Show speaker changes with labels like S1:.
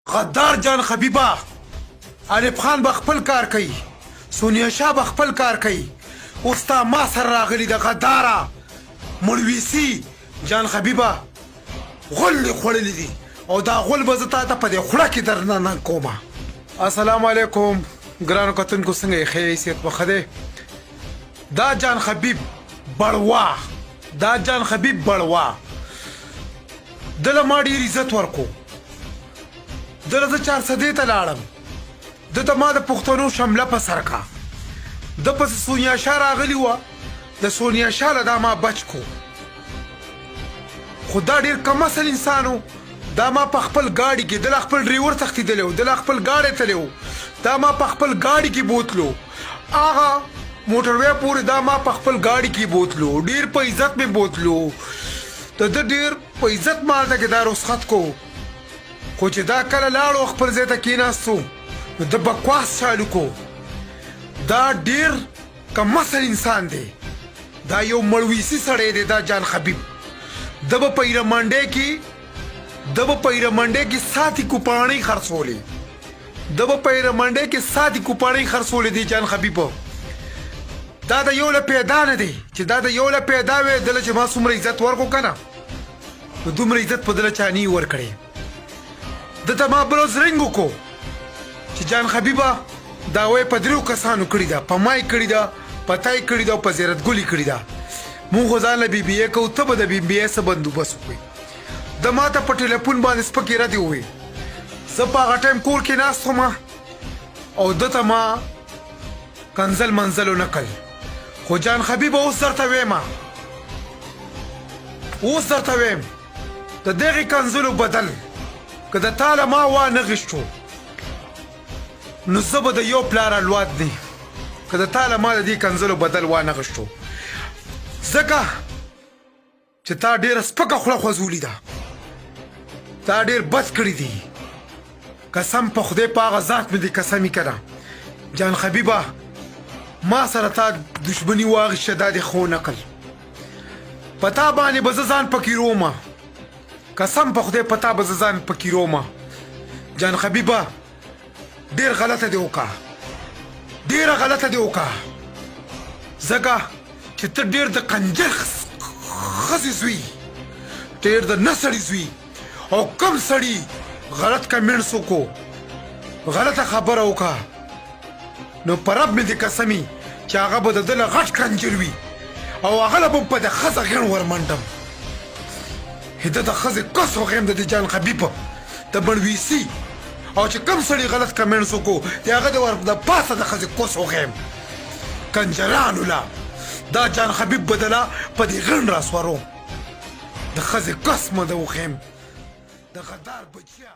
S1: غدار جان خبیبه الف خان به خپل کار کوي، سونیا شاه به خپل کار کوي، اوس تا ما سره راغلي د غداره مړویسي جان خبیبه غول خوړلی دي او دا غول به زه تا ته په دې خوړه کې درننه کومه. السلام علیکم ګرانو کتونکو، څنګه یې ښه حیثیت به ښه دی؟ دا جان خبیب بړوا، دا جان خبیب بړوا دله ما ډېر عزت ورکو، دله زه 400 ته لاړم، د ته ما د پښتنو شمله په سر کا، د پسې سونیا شاه راغلی وه، د سونیا شاه له دا ما بچ کو، خو دا ډېر کم اصل انسان و. دا ما په خپل ګاډي کې دله خپل ډریور تښتېدلی و، دله خپل ګاډی تللی و، دا ما په خپل ګاډي کې بوتلو، هغه موټروی پورې دا ما په خپل ګاډي کې بوتلو، ډېر په عزت مې بوتلو، د ده ډېر په عزت ما هلته کې دا رخصت کو. خو چې دا کله لاړو خپل ځای ته کېناستو نو د بکواس چالو کو. دا ډېر کم اصل انسان دی، دا یو مړویسي سړی دی دا جان خبیب. د به په ایرمنډۍ کې ساتي کوپاڼۍ خرڅولې، د به په ایرمنډۍ کې ساتي کوپاڼۍ خرڅولې دی جان خبیب. دا د یو له پیدا نه دی چې دا د یو له پیدا وې دله چې ما څومره عزت ورکو که نه، نو دومره عزت په دله چا نه ورکړی. د ته ما بروز رنګ وکړو چې جان خبیبه دا وی په 3 کسانو کړې ده، په ما یې کړې ده، په تا یې کړې ده او په زیرت ګل یې کړې ده. مونږ خو ځان له بي بي اې کوو، ته به د بي بي اې څه بندوبست وکړې. د ما ته په ټلیفون باندې سپکې ردې ووې، زه په هغه ټایم کور کې ناست وم او ده ته ما کنزل منزل ونه کړ. خو جان خبیبه اوس درته ویم د دغې کنزلو بدل که د تا له ما وانه غشتو نو زه به د یو پلار اولاد دی، که د تا له ما د دې کنزلو بدل وانه غشتو، ځکه چې تا ډېره سپکه خوله خوځولې ده، تا ډېر بد کړي دي. قسم په خدای په هغه ذات مې دې قسمي که نه جان خبیبه، ما سره تا دشمني واغېسته، دا دې ښه ونه کړل. په تا باندې به زه ځان پکې رومه، قسم په خدای په تا به زه ځان پکې رومه. جان خبیبه ډېر غلطه دې وکړه، ډېره غلطه دې وکړه، ځکه چې ته ډېر د کنجر ښځې زوی، ډېر د نه سړي زوی، او کم سړي غلط کمنټس وکړو، غلطه خبره وکړه، نو په رب مې دې قسمي چې هغه به د ده له غټ کنجر وي او هغه له به په د ښځه غېڼ ورمنډم. د د ښځې کس وغیم د دې جان خبیب د بڼویسي، او چې کم سړي غلط کمنټس وکړو د هغه د پاسه د ښځې کس وغیم کنجرانو له. دا جان خبیب بدله په دې غڼ راسوروم، د ښځې کس مه د وخیم د غدار بچیا.